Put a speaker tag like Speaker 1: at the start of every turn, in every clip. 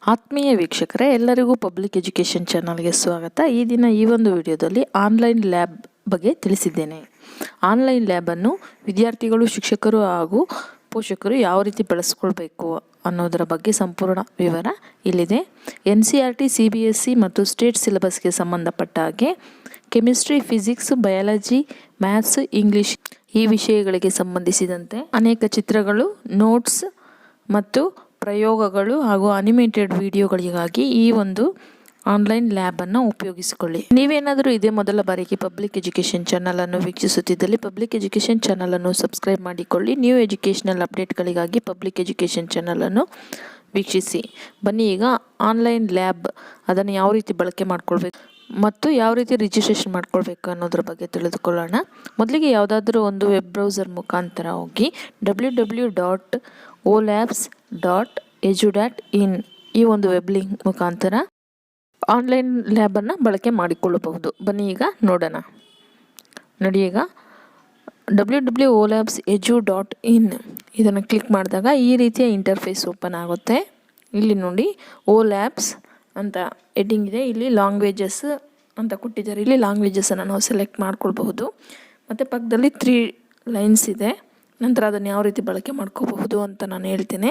Speaker 1: ಆತ್ಮೀಯ ವೀಕ್ಷಕರೇ, ಎಲ್ಲರಿಗೂ ಪಬ್ಲಿಕ್ ಎಜುಕೇಷನ್ ಚಾನಲ್ಗೆ ಸ್ವಾಗತ. ಈ ದಿನ ಈ ಒಂದು ವಿಡಿಯೋದಲ್ಲಿ ಆನ್ಲೈನ್ ಲ್ಯಾಬ್ ಬಗ್ಗೆ ತಿಳಿಸಿದ್ದೇನೆ. ಆನ್ಲೈನ್ ಲ್ಯಾಬನ್ನು ವಿದ್ಯಾರ್ಥಿಗಳು, ಶಿಕ್ಷಕರು ಹಾಗೂ ಪೋಷಕರು ಯಾವ ರೀತಿ ಬಳಸ್ಕೊಳ್ಬೇಕು ಅನ್ನೋದರ ಬಗ್ಗೆ ಸಂಪೂರ್ಣ ವಿವರ ಇಲ್ಲಿದೆ. NCERT, CBSE ಮತ್ತು ಸ್ಟೇಟ್ ಸಿಲೆಬಸ್ಗೆ ಸಂಬಂಧಪಟ್ಟ ಹಾಗೆ chemistry, physics, biology, maths, English ಈ ವಿಷಯಗಳಿಗೆ ಸಂಬಂಧಿಸಿದಂತೆ ಅನೇಕ ಚಿತ್ರಗಳು, ನೋಟ್ಸ್ ಮತ್ತು ಪ್ರಯೋಗಗಳು ಹಾಗೂ ಅನಿಮೇಟೆಡ್ ವಿಡಿಯೋಗಳಿಗಾಗಿ ಈ ಒಂದು ಆನ್ಲೈನ್ ಲ್ಯಾಬನ್ನು ಉಪಯೋಗಿಸಿಕೊಳ್ಳಿ. ನೀವೇನಾದರೂ ಇದೇ ಮೊದಲ ಬಾರಿಗೆ ಪಬ್ಲಿಕ್ ಎಜುಕೇಷನ್ ಚಾನಲನ್ನು ವೀಕ್ಷಿಸುತ್ತಿದ್ದಲ್ಲಿ ಪಬ್ಲಿಕ್ ಎಜುಕೇಷನ್ ಚಾನಲನ್ನು ಸಬ್ಸ್ಕ್ರೈಬ್ ಮಾಡಿಕೊಳ್ಳಿ. ನ್ಯೂ ಎಜುಕೇಷನಲ್ ಅಪ್ಡೇಟ್ಗಳಿಗಾಗಿ ಪಬ್ಲಿಕ್ ಎಜುಕೇಷನ್ ಚಾನಲನ್ನು ವೀಕ್ಷಿಸಿ. ಬನ್ನಿ, ಈಗ ಆನ್ಲೈನ್ ಲ್ಯಾಬ್ ಅದನ್ನು ಯಾವ ರೀತಿ ಬಳಕೆ ಮಾಡ್ಕೊಳ್ಬೇಕು ಮತ್ತು ಯಾವ ರೀತಿ ರಿಜಿಸ್ಟ್ರೇಷನ್ ಮಾಡ್ಕೊಳ್ಬೇಕು ಅನ್ನೋದ್ರ ಬಗ್ಗೆ ತಿಳಿದುಕೊಳ್ಳೋಣ. ಮೊದಲಿಗೆ ಯಾವುದಾದ್ರೂ ಒಂದು ವೆಬ್ ಬ್ರೌಸರ್ ಮುಖಾಂತರ ಹೋಗಿ www.olabs.edu.in ಈ ಒಂದು ವೆಬ್ ಲಿಂಕ್ ಮುಖಾಂತರ ಆನ್ಲೈನ್ ಲ್ಯಾಬನ್ನು ಬಳಕೆ ಮಾಡಿಕೊಳ್ಳಬಹುದು. ಬನ್ನಿ ಈಗ ನೋಡೋಣ. ನೋಡಿ, ಈಗ www.olabs.edu.in ಇದನ್ನು ಕ್ಲಿಕ್ ಮಾಡಿದಾಗ ಈ ರೀತಿಯ ಇಂಟರ್ಫೇಸ್ ಓಪನ್ ಆಗುತ್ತೆ. ಇಲ್ಲಿ ನೋಡಿ, OLabs ಅಂತ ಹೆಡ್ಡಿಂಗ್ ಇದೆ. ಇಲ್ಲಿ ಲ್ಯಾಂಗ್ವೇಜಸ್ ಅಂತ ಕೊಟ್ಟಿದ್ದಾರೆ. ಇಲ್ಲಿ ಲ್ಯಾಂಗ್ವೇಜಸನ್ನು ನಾವು ಸೆಲೆಕ್ಟ್ ಮಾಡ್ಕೊಳ್ಬಹುದು. ಮತ್ತು ಪಕ್ಕದಲ್ಲಿ 3 ಲೈನ್ಸ್ ಇದೆ. ನಂತರ ಅದನ್ನು ಯಾವ ರೀತಿ ಬಳಕೆ ಮಾಡ್ಕೋಬಹುದು ಅಂತ ನಾನು ಹೇಳ್ತೇನೆ.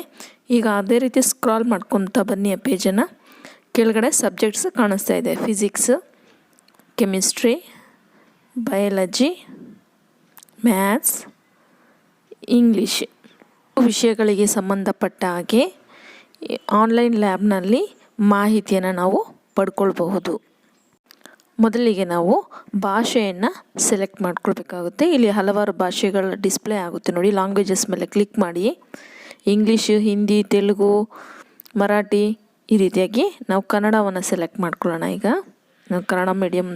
Speaker 1: ಈಗ ಅದೇ ರೀತಿ ಸ್ಕ್ರಾಲ್ ಮಾಡ್ಕೊತ ಬನ್ನಿ. ಆ ಪೇಜನ್ನು ಕೆಳಗಡೆ ಸಬ್ಜೆಕ್ಟ್ಸ್ ಕಾಣಿಸ್ತಾ ಇದೆ. Physics, chemistry, biology, maths, English ವಿಷಯಗಳಿಗೆ ಸಂಬಂಧಪಟ್ಟ ಹಾಗೆ ಆನ್ಲೈನ್ ಲ್ಯಾಬ್ನಲ್ಲಿ ಮಾಹಿತಿಯನ್ನು ನಾವು ಪಡ್ಕೊಳ್ಬಹುದು. ಮೊದಲಿಗೆ ನಾವು ಭಾಷೆಯನ್ನು ಸೆಲೆಕ್ಟ್ ಮಾಡ್ಕೊಳ್ಬೇಕಾಗುತ್ತೆ. ಇಲ್ಲಿ ಹಲವಾರು ಭಾಷೆಗಳ ಡಿಸ್ಪ್ಲೇ ಆಗುತ್ತೆ. ನೋಡಿ, ಲ್ಯಾಂಗ್ವೇಜಸ್ ಮೇಲೆ ಕ್ಲಿಕ್ ಮಾಡಿ ಇಂಗ್ಲೀಷ್, ಹಿಂದಿ, ತೆಲುಗು, ಮರಾಠಿ ಈ ರೀತಿಯಾಗಿ ನಾವು ಕನ್ನಡವನ್ನು ಸೆಲೆಕ್ಟ್ ಮಾಡ್ಕೊಳ್ಳೋಣ. ಈಗ ನಾವು ಕನ್ನಡ ಮೀಡಿಯಮ್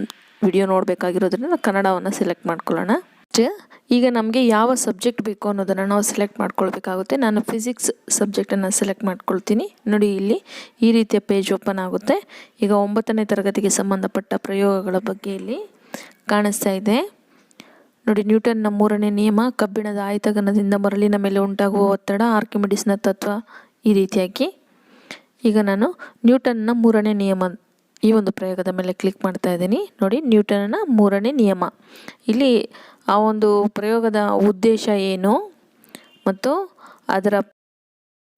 Speaker 1: ವಿಡಿಯೋ ನೋಡಬೇಕಾಗಿರೋದ್ರಿಂದ ಕನ್ನಡವನ್ನು ಸೆಲೆಕ್ಟ್ ಮಾಡ್ಕೊಳ್ಳೋಣ. ಈಗ ನಮಗೆ ಯಾವ ಸಬ್ಜೆಕ್ಟ್ ಬೇಕು ಅನ್ನೋದನ್ನು ನಾವು ಸೆಲೆಕ್ಟ್ ಮಾಡ್ಕೊಳ್ಬೇಕಾಗುತ್ತೆ. ನಾನು ಫಿಸಿಕ್ಸ್ ಸಬ್ಜೆಕ್ಟನ್ನು ಸೆಲೆಕ್ಟ್ ಮಾಡ್ಕೊಳ್ತೀನಿ. ನೋಡಿ, ಇಲ್ಲಿ ಈ ರೀತಿಯ ಪೇಜ್ ಓಪನ್ ಆಗುತ್ತೆ. ಈಗ 9ನೇ ತರಗತಿಗೆ ಸಂಬಂಧಪಟ್ಟ ಪ್ರಯೋಗಗಳ ಬಗ್ಗೆ ಇಲ್ಲಿ ಕಾಣಿಸ್ತಾ ಇದೆ. ನೋಡಿ, ನ್ಯೂಟನ್ನ 3ನೇ ನಿಯಮ, ಕಬ್ಬಿಣದ ಆಯತಘನದಿಂದ ಮರಳಿನ ಮೇಲೆ ಉಂಟಾಗುವ ಒತ್ತಡ, ಆರ್ಕಿಮಿಡಿಸ್ನ ತತ್ವ ಈ ರೀತಿಯಾಗಿ. ಈಗ ನಾನು ನ್ಯೂಟನ್ನ 3ನೇ ನಿಯಮ ಈ ಒಂದು ಪ್ರಯೋಗದ ಮೇಲೆ ಕ್ಲಿಕ್ ಮಾಡ್ತಾ ಇದ್ದೀನಿ. ನೋಡಿ, ನ್ಯೂಟನ್ನ 3ನೇ ನಿಯಮ. ಇಲ್ಲಿ ಆ ಒಂದು ಪ್ರಯೋಗದ ಉದ್ದೇಶ ಏನು ಮತ್ತು ಅದರ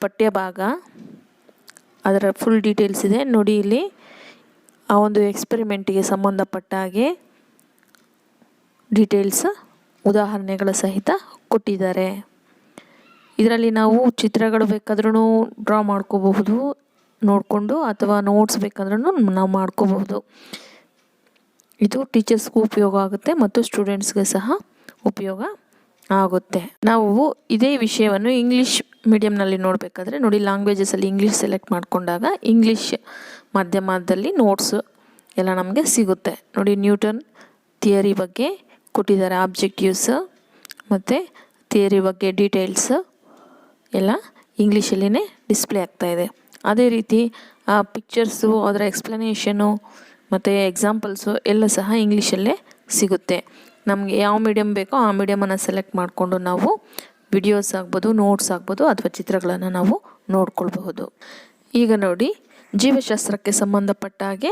Speaker 1: ಪಠ್ಯಭಾಗ, ಅದರ ಫುಲ್ ಡೀಟೇಲ್ಸ್ ಇದೆ. ನೋಡಿ, ಇಲ್ಲಿ ಆ ಒಂದು ಎಕ್ಸ್ಪೆರಿಮೆಂಟಿಗೆ ಸಂಬಂಧಪಟ್ಟ ಹಾಗೆ ಡೀಟೇಲ್ಸ್ ಉದಾಹರಣೆಗಳ ಸಹಿತ ಕೊಟ್ಟಿದ್ದಾರೆ. ಇದರಲ್ಲಿ ನಾವು ಚಿತ್ರಗಳು ಬೇಕಾದ್ರೂ ಡ್ರಾ ಮಾಡ್ಕೋಬಹುದು ನೋಡಿಕೊಂಡು, ಅಥವಾ ನೋಟ್ಸ್ ಬೇಕಾದ್ರೂ ನಾವು ಮಾಡ್ಕೋಬಹುದು. ಇದು ಟೀಚರ್ಸ್ಗೂ ಉಪಯೋಗ ಆಗುತ್ತೆ ಮತ್ತು ಸ್ಟೂಡೆಂಟ್ಸ್ಗೆ ಸಹ ಉಪಯೋಗ ಆಗುತ್ತೆ. ನಾವು ಇದೇ ವಿಷಯವನ್ನು ಇಂಗ್ಲೀಷ್ ಮೀಡಿಯಮ್ನಲ್ಲಿ ನೋಡಬೇಕಾದ್ರೆ ನೋಡಿ, ಲ್ಯಾಂಗ್ವೇಜಸಲ್ಲಿ ಇಂಗ್ಲೀಷ್ ಸೆಲೆಕ್ಟ್ ಮಾಡಿಕೊಂಡಾಗ ಇಂಗ್ಲೀಷ್ ಮಾಧ್ಯಮದಲ್ಲಿ ನೋಟ್ಸ್ ಎಲ್ಲ ನಮಗೆ ಸಿಗುತ್ತೆ. ನೋಡಿ, ನ್ಯೂಟನ್ ಥಿಯರಿ ಬಗ್ಗೆ ಕೊಟ್ಟಿದ್ದಾರೆ, ಆಬ್ಜೆಕ್ಟಿವ್ಸ್ ಮತ್ತು ಥಿಯರಿ ಬಗ್ಗೆ ಡೀಟೇಲ್ಸ್ ಎಲ್ಲ ಇಂಗ್ಲೀಷಲ್ಲಿನೇ ಡಿಸ್ಪ್ಲೇ ಆಗ್ತಾಯಿದೆ. ಅದೇ ರೀತಿ ಆ ಪಿಕ್ಚರ್ಸು, ಅದರ ಎಕ್ಸ್ಪ್ಲನೇಷನು ಮತ್ತು ಎಕ್ಸಾಂಪಲ್ಸು ಎಲ್ಲ ಸಹ ಇಂಗ್ಲೀಷಲ್ಲೇ ಸಿಗುತ್ತೆ. ನಮಗೆ ಯಾವ ಮೀಡಿಯಮ್ ಬೇಕೋ ಆ ಮೀಡಿಯಮನ್ನು ಸೆಲೆಕ್ಟ್ ಮಾಡಿಕೊಂಡು ನಾವು ವಿಡಿಯೋಸ್ ಆಗ್ಬೋದು, ನೋಟ್ಸ್ ಆಗ್ಬೋದು ಅಥವಾ ಚಿತ್ರಗಳನ್ನು ನಾವು ನೋಡ್ಕೊಳ್ಬಹುದು. ಈಗ ನೋಡಿ, ಜೀವಶಾಸ್ತ್ರಕ್ಕೆ ಸಂಬಂಧಪಟ್ಟ ಹಾಗೆ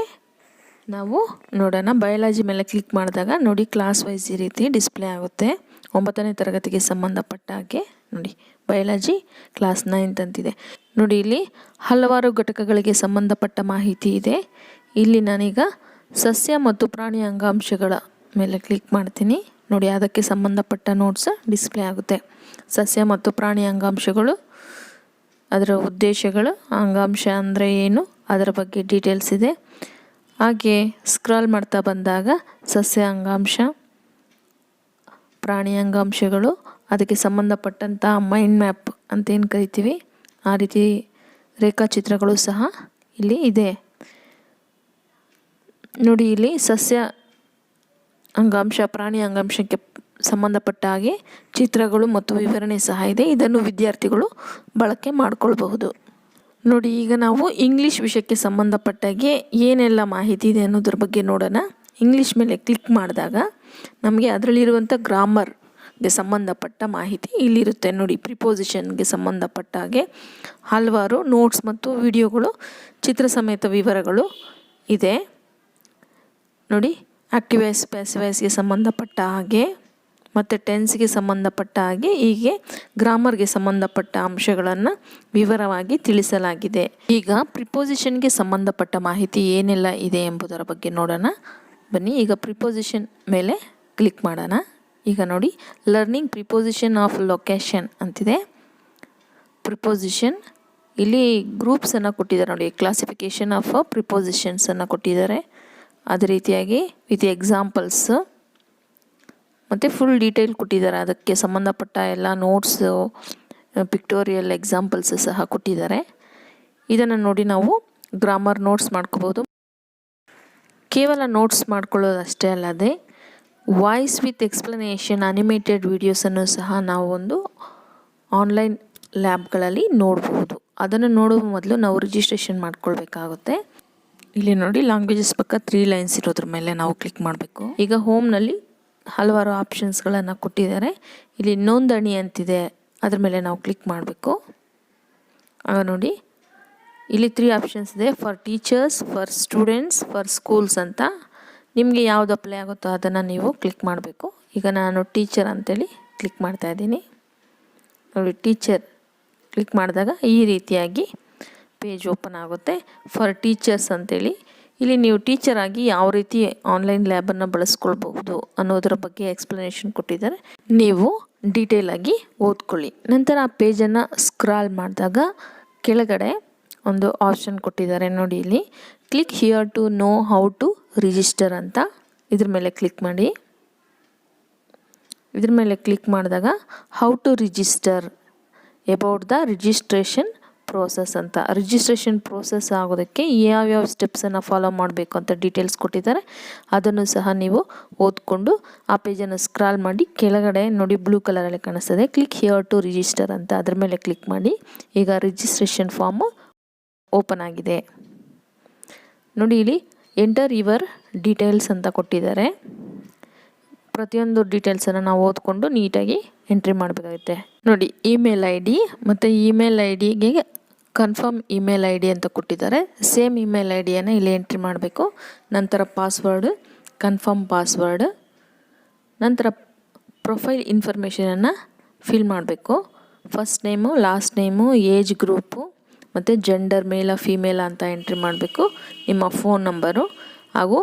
Speaker 1: ನಾವು ನೋಡೋಣ. ಬಯಾಲಜಿ ಮೇಲೆ ಕ್ಲಿಕ್ ಮಾಡಿದಾಗ ನೋಡಿ, ಕ್ಲಾಸ್ ವೈಸ್ ಈ ರೀತಿ ಡಿಸ್ಪ್ಲೇ ಆಗುತ್ತೆ. 9ನೇ ತರಗತಿಗೆ ಸಂಬಂಧಪಟ್ಟ ಹಾಗೆ ನೋಡಿ, ಬಯಾಲಜಿ ಕ್ಲಾಸ್ 9th ಅಂತಿದೆ. ನೋಡಿ, ಇಲ್ಲಿ ಹಲವಾರು ಘಟಕಗಳಿಗೆ ಸಂಬಂಧಪಟ್ಟ ಮಾಹಿತಿ ಇದೆ. ಇಲ್ಲಿ ನಾನೀಗ ಸಸ್ಯ ಮತ್ತು ಪ್ರಾಣಿ ಅಂಗಾಂಶಗಳ ಮೇಲೆ ಕ್ಲಿಕ್ ಮಾಡ್ತೀನಿ. ನೋಡಿ, ಅದಕ್ಕೆ ಸಂಬಂಧಪಟ್ಟ ನೋಟ್ಸ್ ಡಿಸ್ಪ್ಲೇ ಆಗುತ್ತೆ. ಸಸ್ಯ ಮತ್ತು ಪ್ರಾಣಿ ಅಂಗಾಂಶಗಳು, ಅದರ ಉದ್ದೇಶಗಳು, ಅಂಗಾಂಶ ಅಂದರೆ ಏನು ಅದರ ಬಗ್ಗೆ ಡೀಟೇಲ್ಸ್ ಇದೆ. ಹಾಗೆ ಸ್ಕ್ರಾಲ್ ಮಾಡ್ತಾ ಬಂದಾಗ ಸಸ್ಯ ಅಂಗಾಂಶ, ಪ್ರಾಣಿ ಅಂಗಾಂಶಗಳು, ಅದಕ್ಕೆ ಸಂಬಂಧಪಟ್ಟಂಥ ಮೈಂಡ್ ಮ್ಯಾಪ್ ಅಂತ ಏನು ಕರಿತೀವಿ ಆ ರೀತಿ ರೇಖಾಚಿತ್ರಗಳು ಸಹ ಇಲ್ಲಿ ಇದೆ. ನೋಡಿ, ಇಲ್ಲಿ ಸಸ್ಯ ಅಂಗಾಂಶ, ಪ್ರಾಣಿ ಅಂಗಾಂಶಕ್ಕೆ ಸಂಬಂಧಪಟ್ಟ ಹಾಗೆ ಚಿತ್ರಗಳು ಮತ್ತು ವಿವರಣೆ ಸಹ ಇದೆ. ಇದನ್ನು ವಿದ್ಯಾರ್ಥಿಗಳು ಬಳಕೆ ಮಾಡಿಕೊಳ್ಬಹುದು. ನೋಡಿ, ಈಗ ನಾವು ಇಂಗ್ಲೀಷ್ ವಿಷಯಕ್ಕೆ ಸಂಬಂಧಪಟ್ಟಾಗೆ ಏನೆಲ್ಲ ಮಾಹಿತಿ ಇದೆ ಅನ್ನೋದ್ರ ಬಗ್ಗೆ ನೋಡೋಣ. ಇಂಗ್ಲೀಷ್ ಮೇಲೆ ಕ್ಲಿಕ್ ಮಾಡಿದಾಗ ನಮಗೆ ಅದರಲ್ಲಿರುವಂಥ ಗ್ರಾಮರ್ ಗೆ ಸಂಬಂಧಪಟ್ಟ ಮಾಹಿತಿ ಇಲ್ಲಿರುತ್ತೆ ನೋಡಿ. ಪ್ರಿಪೋಸಿಷನ್ಗೆ ಸಂಬಂಧಪಟ್ಟ ಹಾಗೆ ಹಲವಾರು ನೋಟ್ಸ್ ಮತ್ತು ವಿಡಿಯೋಗಳು, ಚಿತ್ರ ಸಮೇತ ವಿವರಗಳು ಇದೆ ನೋಡಿ. ಆಕ್ಟಿವ್ ವಾಯ್ಸ್, ಪ್ಯಾಸಿವ್ ವಾಯ್ಸ್ಗೆ ಸಂಬಂಧಪಟ್ಟ ಹಾಗೆ ಮತ್ತು ಟೆನ್ಸ್ಗೆ ಸಂಬಂಧಪಟ್ಟ ಹಾಗೆ ಹೀಗೆ ಗ್ರಾಮರ್ಗೆ ಸಂಬಂಧಪಟ್ಟ ಅಂಶಗಳನ್ನು ವಿವರವಾಗಿ ತಿಳಿಸಲಾಗಿದೆ. ಈಗ ಪ್ರಿಪೋಸಿಷನ್ಗೆ ಸಂಬಂಧಪಟ್ಟ ಮಾಹಿತಿ ಏನೆಲ್ಲ ಇದೆ ಎಂಬುದರ ಬಗ್ಗೆ ನೋಡೋಣ ಬನ್ನಿ. ಈಗ ಪ್ರಿಪೋಸಿಷನ್ ಮೇಲೆ ಕ್ಲಿಕ್ ಮಾಡೋಣ. ಈಗ ನೋಡಿ, ಲರ್ನಿಂಗ್ ಪ್ರಿಪೋಸಿಷನ್ ಆಫ್ ಲೊಕೇಶನ್ ಅಂತಿದೆ. ಪ್ರಿಪೋಸಿಷನ್ ಇಲ್ಲಿ ಗ್ರೂಪ್ಸನ್ನು ಕೊಟ್ಟಿದ್ದಾರೆ ನೋಡಿ, ಕ್ಲಾಸಿಫಿಕೇಷನ್ ಆಫ್ ಪ್ರಿಪೋಸಿಷನ್ಸನ್ನು ಕೊಟ್ಟಿದ್ದಾರೆ. ಅದೇ ರೀತಿಯಾಗಿ ವಿತ್ ಎಕ್ಸಾಂಪಲ್ಸ್ ಮತ್ತು ಫುಲ್ ಡೀಟೇಲ್ ಕೊಟ್ಟಿದ್ದಾರೆ. ಅದಕ್ಕೆ ಸಂಬಂಧಪಟ್ಟ ಎಲ್ಲ ನೋಟ್ಸು, ಪಿಕ್ಟೋರಿಯಲ್ ಎಕ್ಸಾಂಪಲ್ಸ್ ಸಹ ಕೊಟ್ಟಿದ್ದಾರೆ. ಇದನ್ನು ನೋಡಿ ನಾವು ಗ್ರಾಮರ್ ನೋಟ್ಸ್ ಮಾಡ್ಕೋಬೋದು. ಕೇವಲ ನೋಟ್ಸ್ ಮಾಡ್ಕೊಳ್ಳೋದು ಅಷ್ಟೇ ಅಲ್ಲದೆ ವಾಯ್ಸ್ ವಿತ್ ಎಕ್ಸ್ಪ್ಲನೇಷನ್, ಅನಿಮೇಟೆಡ್ ವಿಡಿಯೋಸನ್ನು ಸಹ ನಾವು ಒಂದು ಆನ್ಲೈನ್ ಲ್ಯಾಬ್ಗಳಲ್ಲಿ ನೋಡ್ಬೋದು. ಅದನ್ನು ನೋಡುವ ಮೊದಲು ನಾವು ರಿಜಿಸ್ಟ್ರೇಷನ್ ಮಾಡ್ಕೊಳ್ಬೇಕಾಗುತ್ತೆ. ಇಲ್ಲಿ ನೋಡಿ, ಲ್ಯಾಂಗ್ವೇಜಸ್ ಪಕ್ಕ 3 ಲೈನ್ಸ್ ಇರೋದ್ರ ಮೇಲೆ ನಾವು ಕ್ಲಿಕ್ ಮಾಡಬೇಕು. ಈಗ ಹೋಮ್ನಲ್ಲಿ ಹಲವಾರು ಆಪ್ಷನ್ಸ್ಗಳನ್ನು ಕೊಟ್ಟಿದ್ದಾರೆ. ಇಲ್ಲಿ ನೋಂದಣಿ ಅಂತಿದೆ, ಅದ್ರ ಮೇಲೆ ನಾವು ಕ್ಲಿಕ್ ಮಾಡಬೇಕು. ಆಗ ನೋಡಿ, ಇಲ್ಲಿ 3 ಆಪ್ಷನ್ಸ್ ಇದೆ. For teachers, for students, for schools ಅಂತ. ನಿಮಗೆ ಯಾವುದು ಅಪ್ಲೈ ಆಗುತ್ತೋ ಅದನ್ನು ನೀವು ಕ್ಲಿಕ್ ಮಾಡಬೇಕು. ಈಗ ನಾನು ಟೀಚರ್ ಅಂತೇಳಿ ಕ್ಲಿಕ್ ಮಾಡ್ತಾ ಇದ್ದೀನಿ ನೋಡಿ. ಟೀಚರ್ ಕ್ಲಿಕ್ ಮಾಡಿದಾಗ ಈ ರೀತಿಯಾಗಿ ಪೇಜ್ ಓಪನ್ ಆಗುತ್ತೆ. ಫಾರ್ ಟೀಚರ್ಸ್ ಅಂತೇಳಿ ಇಲ್ಲಿ ನೀವು ಟೀಚರ್ ಆಗಿ ಯಾವ ರೀತಿ ಆನ್ಲೈನ್ ಲ್ಯಾಬನ್ನು ಬಳಸ್ಕೊಳ್ಬಹುದು ಅನ್ನೋದರ ಬಗ್ಗೆ ಎಕ್ಸ್ಪ್ಲನೇಷನ್ ಕೊಟ್ಟಿದ್ದಾರೆ. ನೀವು ಡೀಟೇಲ್ ಆಗಿ ಓದ್ಕೊಳ್ಳಿ. ನಂತರ ಆ ಪೇಜನ್ನು ಸ್ಕ್ರಾಲ್ ಮಾಡಿದಾಗ ಕೆಳಗಡೆ ಒಂದು ಆಪ್ಷನ್ ಕೊಟ್ಟಿದ್ದಾರೆ ನೋಡಿ. ಇಲ್ಲಿ click here to know how to register ಅಂತ, ಇದ್ರ ಮೇಲೆ ಕ್ಲಿಕ್ ಮಾಡಿ. ಇದ್ರ ಮೇಲೆ ಕ್ಲಿಕ್ ಮಾಡಿದಾಗ how to register, about the registration process ಅಂತ. ರಿಜಿಸ್ಟ್ರೇಷನ್ ಪ್ರೋಸೆಸ್ ಆಗೋದಕ್ಕೆ ಯಾವ್ಯಾವ ಸ್ಟೆಪ್ಸನ್ನು ಫಾಲೋ ಮಾಡಬೇಕು ಅಂತ ಡೀಟೇಲ್ಸ್ ಕೊಟ್ಟಿದ್ದಾರೆ. ಅದನ್ನು ಸಹ ನೀವು ಓದ್ಕೊಂಡು ಆ ಪೇಜನ್ನು ಸ್ಕ್ರಾಲ್ ಮಾಡಿ ಕೆಳಗಡೆ ನೋಡಿ ಬ್ಲೂ ಕಲರಲ್ಲಿ ಕಾಣಿಸ್ತದೆ, ಕ್ಲಿಕ್ ಹಿಯರ್ ಟು ರಿಜಿಸ್ಟರ್ ಅಂತ. ಅದ್ರ ಮೇಲೆ ಕ್ಲಿಕ್ ಮಾಡಿ. ಈಗ ರಿಜಿಸ್ಟ್ರೇಷನ್ ಫಾರ್ಮು ಓಪನ್ ಆಗಿದೆ ನೋಡಿ. ಇಲ್ಲಿ ಎಂಟರ್ ಯುವರ್ ಡೀಟೇಲ್ಸ್ ಅಂತ ಕೊಟ್ಟಿದ್ದಾರೆ. ಪ್ರತಿಯೊಂದು ಡೀಟೇಲ್ಸನ್ನು ನಾವು ಓದ್ಕೊಂಡು ನೀಟಾಗಿ ಎಂಟ್ರಿ ಮಾಡಬೇಕಾಗುತ್ತೆ ನೋಡಿ. ಇಮೇಲ್ ಐ ಡಿ ಮತ್ತು ಇಮೇಲ್ ಐ ಡಿಗೆ ಕನ್ಫರ್ಮ್ ಇಮೇಲ್ ಐ ಡಿ ಅಂತ ಕೊಟ್ಟಿದ್ದಾರೆ. ಸೇಮ್ ಇಮೇಲ್ ಐ ಡಿಯನ್ನು ಇಲ್ಲಿ ಎಂಟ್ರಿ ಮಾಡಬೇಕು. ನಂತರ ಪಾಸ್ವರ್ಡ್, ಕನ್ಫರ್ಮ್ ಪಾಸ್ವರ್ಡ್. ನಂತರ ಪ್ರೊಫೈಲ್ ಇನ್ಫಾರ್ಮೇಷನನ್ನು ಫಿಲ್ ಮಾಡಬೇಕು. First name, last name, age group ಮತ್ತು ಜೆಂಡರ್, ಮೇಲ ಫೀಮೇಲ ಅಂತ ಎಂಟ್ರಿ ಮಾಡಬೇಕು. ನಿಮ್ಮ ಫೋನ್ ನಂಬರು ಹಾಗೂ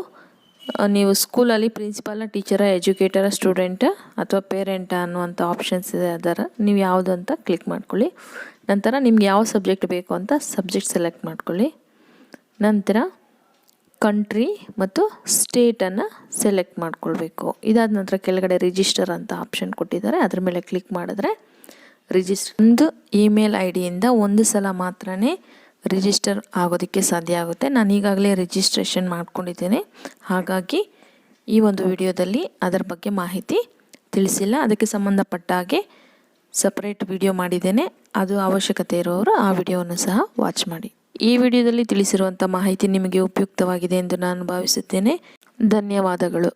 Speaker 1: ನೀವು ಸ್ಕೂಲಲ್ಲಿ ಪ್ರಿನ್ಸಿಪಾಲ, ಟೀಚರ, ಎಜುಕೇಟರ, ಸ್ಟೂಡೆಂಟ ಅಥವಾ ಪೇರೆಂಟ ಅನ್ನುವಂಥ ಆಪ್ಷನ್ಸ್ ಇದೆ. ಅದರ ನೀವು ಯಾವುದು ಅಂತ ಕ್ಲಿಕ್ ಮಾಡ್ಕೊಳ್ಳಿ. ನಂತರ ನಿಮ್ಗೆ ಯಾವ ಸಬ್ಜೆಕ್ಟ್ ಬೇಕು ಅಂತ ಸಬ್ಜೆಕ್ಟ್ ಸೆಲೆಕ್ಟ್ ಮಾಡ್ಕೊಳ್ಳಿ. ನಂತರ ಕಂಟ್ರಿ ಮತ್ತು ಸ್ಟೇಟನ್ನು ಸೆಲೆಕ್ಟ್ ಮಾಡ್ಕೊಳ್ಬೇಕು. ಇದಾದ ನಂತರ ಕೆಳಗಡೆ ರಿಜಿಸ್ಟರ್ ಅಂತ ಆಪ್ಷನ್ ಕೊಟ್ಟಿದ್ದಾರೆ. ಅದ್ರ ಮೇಲೆ ಕ್ಲಿಕ್ ಮಾಡಿದ್ರೆ ಒಂದು ಇಮೇಲ್ ಐ ಡಿಯಿಂದ ಒಂದು ಸಲ ಮಾತ್ರನೇ ರಿಜಿಸ್ಟರ್ ಆಗೋದಕ್ಕೆ ಸಾಧ್ಯ ಆಗುತ್ತೆ. ನಾನು ಈಗಾಗಲೇ ರಿಜಿಸ್ಟ್ರೇಷನ್ ಮಾಡ್ಕೊಂಡಿದ್ದೇನೆ, ಹಾಗಾಗಿ ಈ ಒಂದು ವಿಡಿಯೋದಲ್ಲಿ ಅದರ ಬಗ್ಗೆ ಮಾಹಿತಿ ತಿಳಿಸಿಲ್ಲ. ಅದಕ್ಕೆ ಸಂಬಂಧಪಟ್ಟ ಹಾಗೆ ಸಪ್ರೇಟ್ ವಿಡಿಯೋ ಮಾಡಿದ್ದೇನೆ. ಅದು ಅವಶ್ಯಕತೆ ಇರೋರು ಆ ವಿಡಿಯೋವನ್ನು ಸಹ ವಾಚ್ ಮಾಡಿ. ಈ ವಿಡಿಯೋದಲ್ಲಿ ತಿಳಿಸಿರುವಂಥ ಮಾಹಿತಿ ನಿಮಗೆ ಉಪಯುಕ್ತವಾಗಿದೆ ಎಂದು ನಾನು ಭಾವಿಸುತ್ತೇನೆ. ಧನ್ಯವಾದಗಳು.